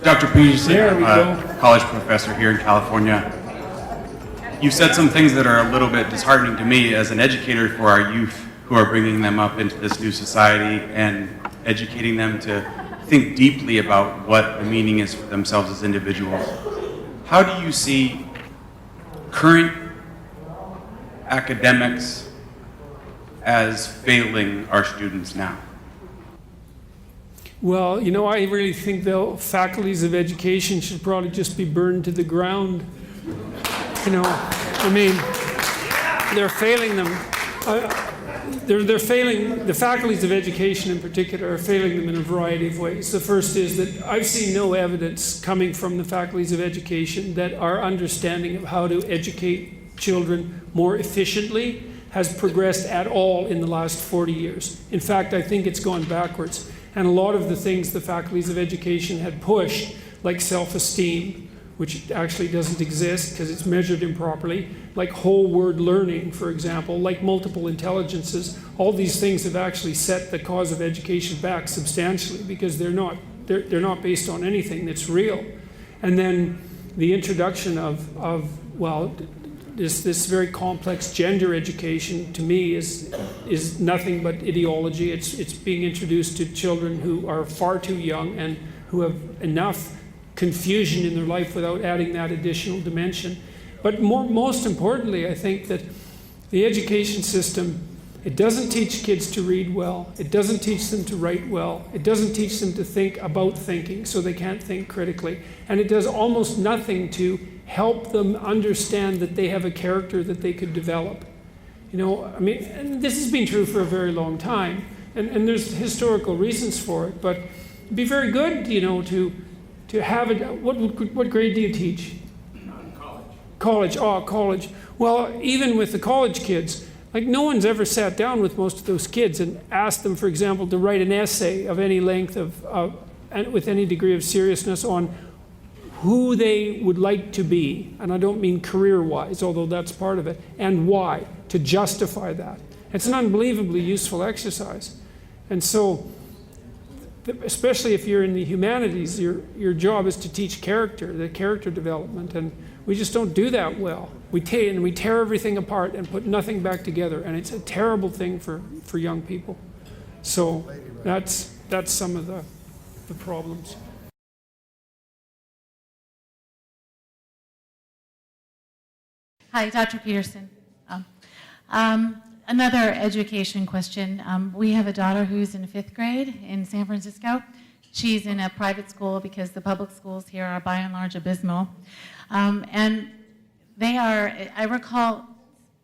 Dr. Peterson, There we I'm go. a college professor here in California. You've said some things that are a little bit disheartening to me as an educator for our youth who are bringing them up into this new society and educating them to think deeply about what the meaning is for themselves as individuals. How do you see current academics as failing our students now? Well, you know, I really think the faculties of education should probably just be burned to the ground. You know, I mean, they're failing them. They're failing, the faculties of education in particular are failing them in a variety of ways. The first is that I've seen no evidence coming from the faculties of education that our understanding of how to educate children more efficiently has progressed at all in the last 40 years. In fact, I think it's gone backwards. And a lot of the things the faculties of education had pushed, like self-esteem, which actually doesn't exist because it's measured improperly, like whole word learning, for example, like multiple intelligences, all these things have actually set the cause of education back substantially because they're not based on anything that's real. And then the introduction of this very complex gender education, to me, is nothing but ideology. It's being introduced to children who are far too young and who have enough confusion in their life without adding that additional dimension. But most importantly, I think that the education system, it doesn't teach kids to read well. It doesn't teach them to write well. It doesn't teach them to think about thinking, so they can't think critically. And it does almost nothing to help them understand that they have a character that they could develop. You know, I mean, and this has been true for a very long time, and there's historical reasons for it, but it'd be very good, you know, to have it. What grade do you teach? College. College. Well, even with the college kids, like no one's ever sat down with most of those kids and asked them, for example, to write an essay of any length and with any degree of seriousness on who they would like to be, and I don't mean career-wise, although that's part of it, and why, to justify that. It's an unbelievably useful exercise. And so, especially if you're in the humanities, your job is to teach character, the character development, and we just don't do that well. We tear everything apart and put nothing back together, and it's a terrible thing for young people. So that's some of the problems. Hi, Dr. Peterson. Another education question. We have a daughter who's in 5th grade in San Francisco. She's in a private school because the public schools here are by and large abysmal. And they are, I recall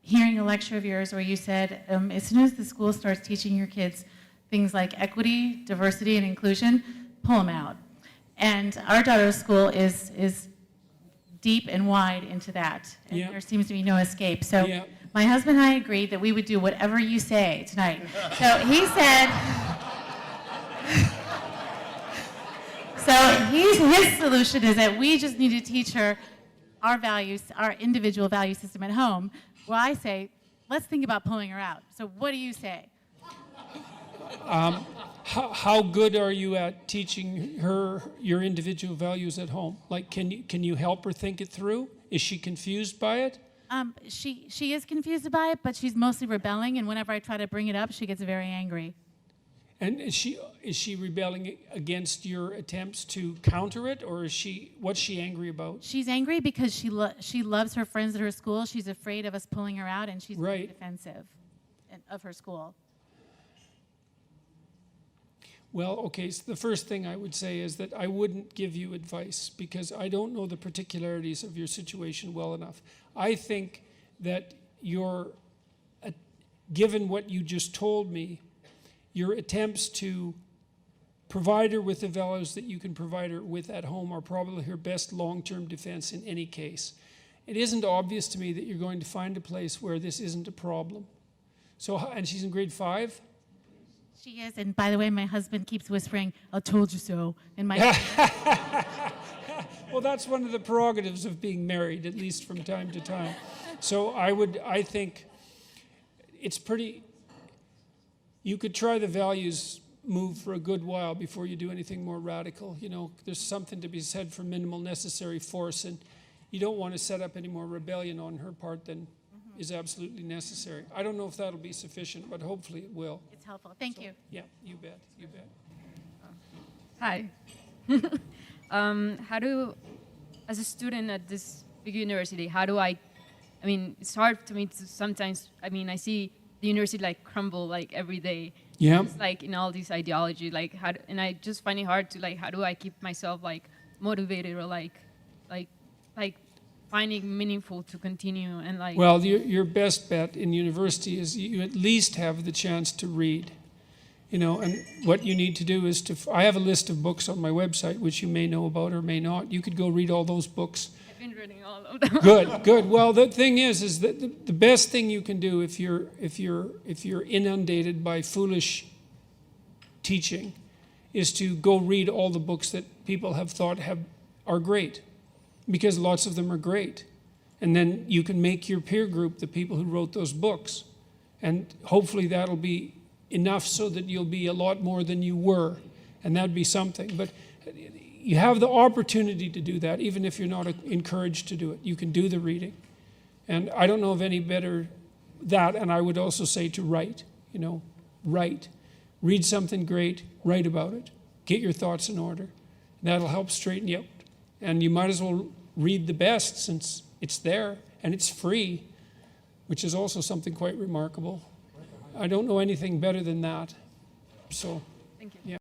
hearing a lecture of yours where you said, as soon as the school starts teaching your kids things like equity, diversity, and inclusion, pull them out. And our daughter's school is deep and wide into that, and there seems to be no escape. So my husband and I agreed that we would do whatever you say tonight. So he said, his solution is that we just need to teach her our values, our individual value system at home. Well, I say, let's think about pulling her out. So what do you say? How good are you at teaching her your individual values at home? Like, can you help her think it through? Is she confused by it? She is confused by it, but she's mostly rebelling, and whenever I try to bring it up, she gets very angry. And is she rebelling against your attempts to counter it, or what's she angry about? She's angry because she loves her friends at her school. She's afraid of us pulling her out, and she's very defensive of her school. Well, okay, so the first thing I would say is that I wouldn't give you advice because I don't know the particularities of your situation well enough. I think that given what you just told me, your attempts to provide her with the values that you can provide her with at home are probably her best long-term defense in any case. It isn't obvious to me that you're going to find a place where this isn't a problem. So, and she's in grade 5? She is, and by the way, my husband keeps whispering, "I told you so," in my Well, that's one of the prerogatives of being married, at least from time to time. So I think it's pretty, you could try the values move for a good while before you do anything more radical. You know, there's something to be said for minimal necessary force, and you don't want to set up any more rebellion on her part than is absolutely necessary. I don't know if that'll be sufficient, but hopefully it will. It's helpful. Thank you. Yeah, you bet, you bet. Hi. How do, as a student at this big university, how do I mean, it's hard to me to sometimes, I mean, I see the university like crumble like every day. Yeah. It's like in all this ideology, like and I just find it hard to like, how do I keep myself like motivated or like finding meaningful to continue and like. Well, your best bet in university is you at least have the chance to read. You know, and what you need to do is I have a list of books on my website, which you may know about or may not. You could go read all those books. I've been reading all of them. Good, good. Well, the thing is that the best thing you can do if you're inundated by foolish teaching is to go read all the books that people have thought are great, because lots of them are great. And then you can make your peer group the people who wrote those books. And hopefully that'll be enough so that you'll be a lot more than you were. And that'd be something. But you have the opportunity to do that, even if you're not encouraged to do it. You can do the reading. And I don't know of any better that, and I would also say to write, you know, write. Read something great, write about it. Get your thoughts in order. That'll help straighten you out. And you might as well read the best since it's there and it's free, which is also something quite remarkable. I don't know anything better than that. So, Thank you. yeah.